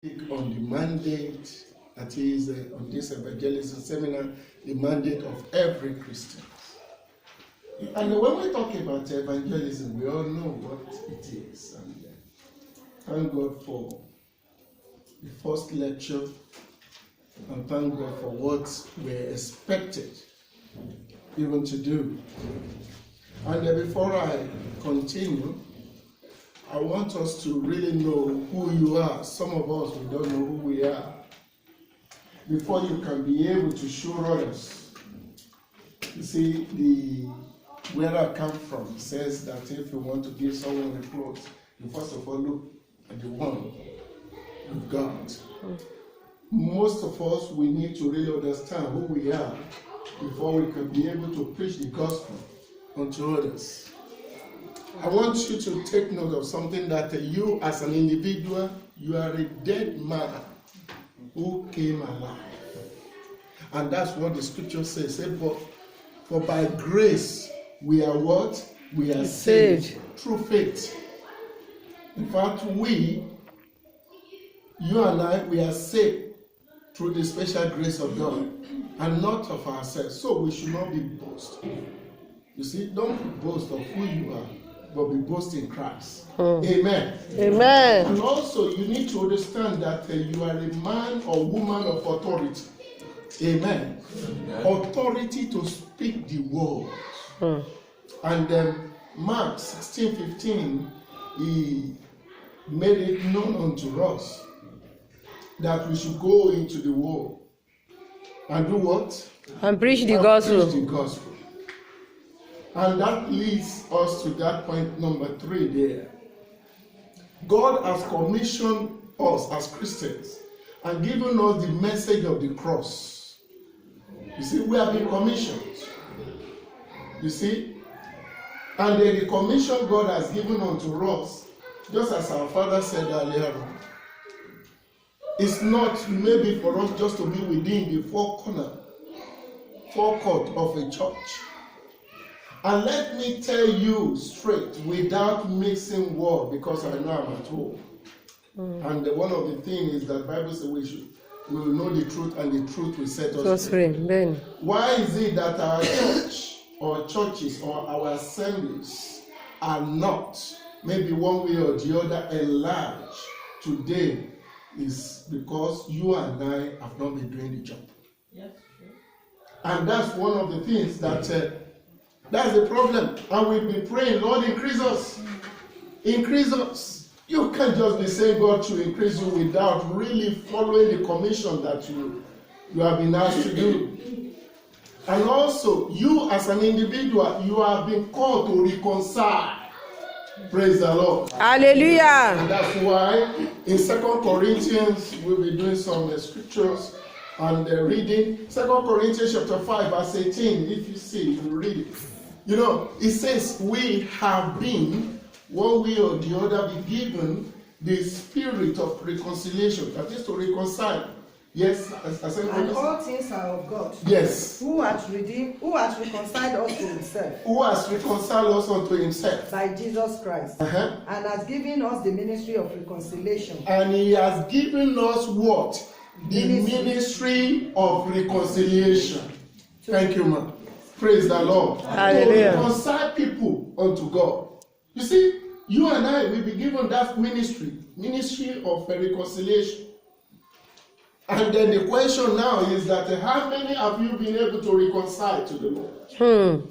On the mandate that is on this evangelism seminar, the mandate of every Christian. And when we talk about evangelism, we all know what it is. And thank God for the first lecture, and thank God for what we're expected even to do. And before I continue, I want us to really know who you are. Some of us, we don't know who we are. Before you can be able to show others. You see, where I come from says that if you want to give someone a clothes, you first of all look at the one you've got. Most of us, we need to really understand who we are before we can be able to preach the gospel unto others. I want you to take note of something, that you as an individual, you are a dead man who came alive. And that's what the scripture says. For by grace we are what? We are saved through faith. In fact, you and I, we are saved through the special grace of God and not of ourselves. So we should not be boasting. You see, don't boast of who you are, but be boasting in Christ. Amen. Amen. And also, you need to understand that you are a man or woman of authority. Amen. Authority to speak the word. And Mark 16:15, he made it known unto us that we should go into the world and do what? And preach the gospel. Preach the gospel. And that leads us to that point number 3 there. God has commissioned us as Christians and given us the message of the cross. You see, we have been commissioned. You see? And the commission God has given unto us, just as our father said earlier on, it's not maybe for us just to be within the forecourt of a church. And let me tell you straight, without mixing word, because I know I'm at home. And one of the things is that Bible says we will know the truth, and the truth will set us free. Why is it that our church or churches or our assemblies are not, maybe one way or the other, enlarged today? Is because you and I have not been doing the job. Yes. And that's one of the things that that's the problem. And we've been praying, Lord, increase us. Increase us. You can't just be saying God to increase you without really following the commission that you have been asked to do. And also, you as an individual, you have been called to reconcile. Praise the Lord. Hallelujah. And that's why in 2 Corinthians, we'll be doing some scriptures and reading. 2 Corinthians chapter 5 verse 18. If you see, you read it. You know, it says, we have been, one way or the other, be given the spirit of reconciliation. That is to reconcile. Yes, and all things are of God. Yes. Who has reconciled us to himself. Who has reconciled us unto himself. By Jesus Christ. And has given us the ministry of reconciliation. And he has given us what? The ministry of reconciliation. Thank you, man. Praise the Lord. Hallelujah. To reconcile people unto God. You see, you and I will be given that ministry of reconciliation. And then the question now is that how many have you been able to reconcile to the Lord?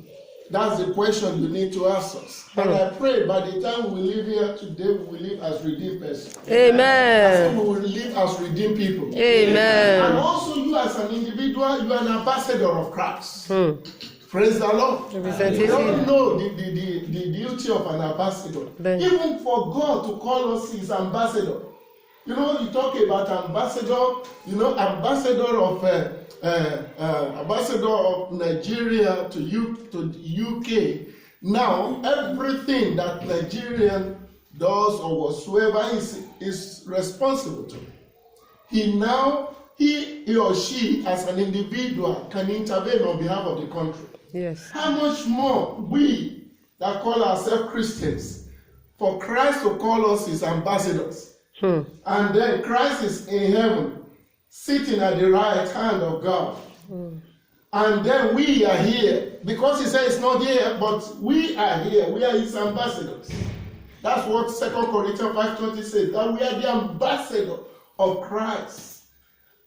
That's the question you need to ask us. And I pray by the time we live here today, we will live as redeemed persons. Amen. We will live as redeemed people. Amen. And also you as an individual, you are an ambassador of Christ. Praise the Lord. You don't know the duty of an ambassador. Even for God to call us his ambassador. You know, you talk about ambassador, ambassador of Nigeria to UK. Now, everything that Nigerian does or whatsoever is responsible to. He or she as an individual can intervene on behalf of the country. Yes. How much more we that call ourselves Christians, for Christ to call us his ambassadors, And then Christ is in heaven, sitting at the right hand of God. And then we are here, because he said it's not here, but we are here. We are his ambassadors. That's what 2 Corinthians 5:20 says, that we are the ambassador of Christ.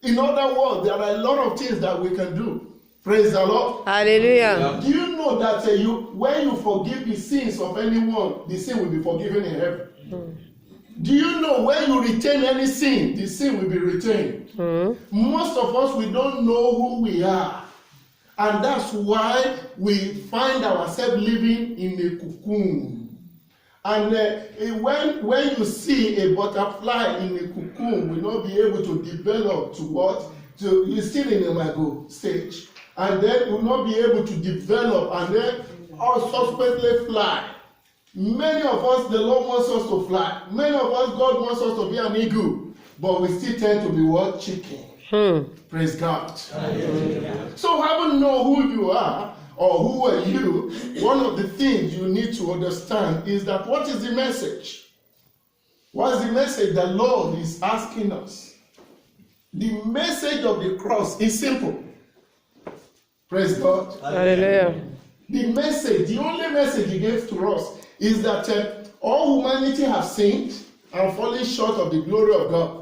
In other words, there are a lot of things that we can do. Praise the Lord. Hallelujah. Do you know that when you forgive the sins of anyone, the sin will be forgiven in heaven? Do you know when you retain any sin, the sin will be retained? Most of us, we don't know who we are. And that's why we find ourselves living in a cocoon. And when you see a butterfly in a cocoon, will not be able to develop to what? You're still in the imago stage. And then will not be able to develop and then subsequently fly. Many of us, the Lord wants us to fly. Many of us, God wants us to be an eagle. But we still tend to be what? Chicken. Praise God. So having know who you are, or who are you, one of the things you need to understand is that what is the message? What is the message the Lord is asking us? The message of the cross is simple. Praise God. Hallelujah. The message, the only message he gave to us is that all humanity have sinned and fallen short of the glory of God.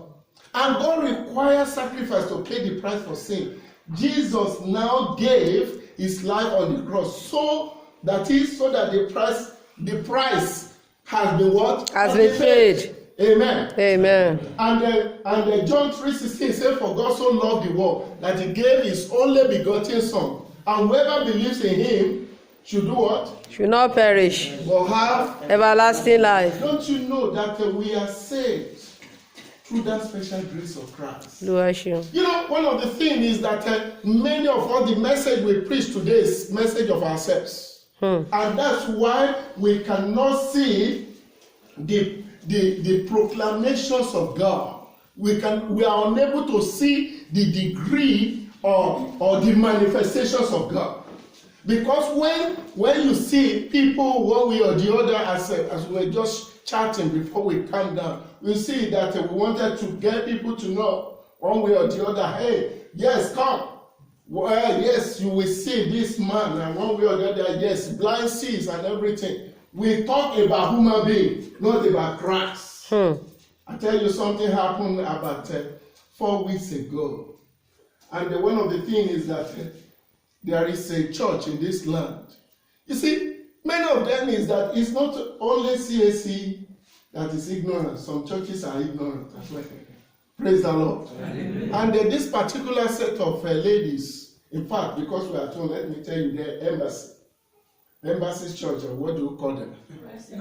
And God requires sacrifice to pay the price for sin. Jesus now gave his life on the cross so that the price has been what? Has been paid. Amen. Amen. And John 3:16 says, for God so loved the world that he gave his only begotten son. And whoever believes in him should do what? Should not perish, But have everlasting life. Don't you know that we are saved through that special grace of Christ? Bless you. You know, one of the things is that many of us, the message we preach today is message of ourselves. And that's why we cannot see the proclamations of God. We are unable to see the degree or the manifestations of God. Because when you see people one way or the other, as we were just chatting before we calm down, we see that we wanted to get people to know one way or the other, hey, yes, come. Well, yes, you will see this man, and one way or the other, yes, blind sees and everything. We talk about human being, not about Christ. I tell you, something happened about 4 weeks ago. And one of the things is that there is a church in this land. You see, many of them is that it's not only CAC that is ignorant. Some churches are ignorant as well. Praise the Lord. And this particular set of ladies, in fact, because we are told, let me tell you, they're Embassy's church, or what do you call them? Christ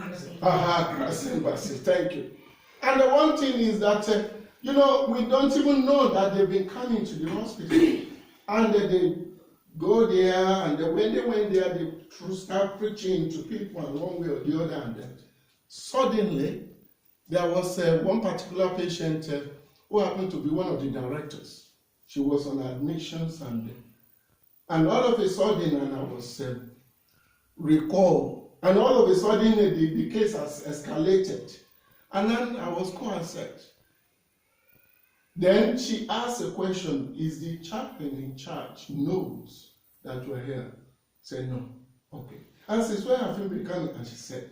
Embassy, thank you. And the one thing is that, we don't even know that they've been coming to the hospital. And they go there, and when they went there, they start preaching to people in one way or the other. And then suddenly, there was one particular patient who happened to be one of the directors. She was on admissions, and all of a sudden, and I was recalled, and all of a sudden, the case has escalated. And then I was called and said, then she asked a question, is the chaplain in charge knows that we're here? I said, no. Okay. And since when have you been coming? And she said,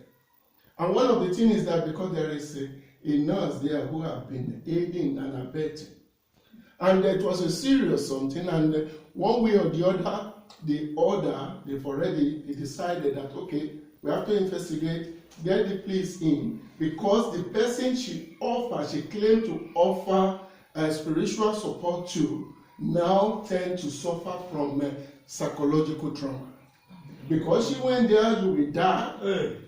and one of the things is that because there is a nurse there who have been aiding and abetting. And it was a serious something, and one way or the other, they've already decided that, okay, we have to investigate, get the police in, because the person she claimed to offer spiritual support to, now tend to suffer from psychological trauma. Because she went there, you will die.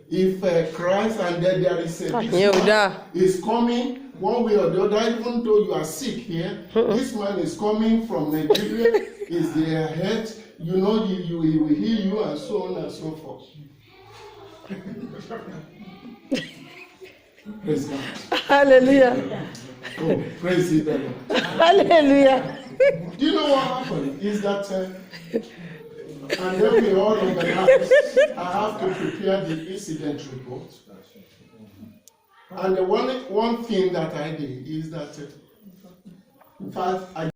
If Christ and then there is a man is coming one way or the other, even though you are sick here, this man is coming from Nigeria, is their head, he will heal you, and so on and so forth. Praise God. Hallelujah. Oh, praise the Lord. Hallelujah. Do you know what happened? Is that, and then we all organize, I have to prepare the incident report. And the one thing that I did is that, in fact, I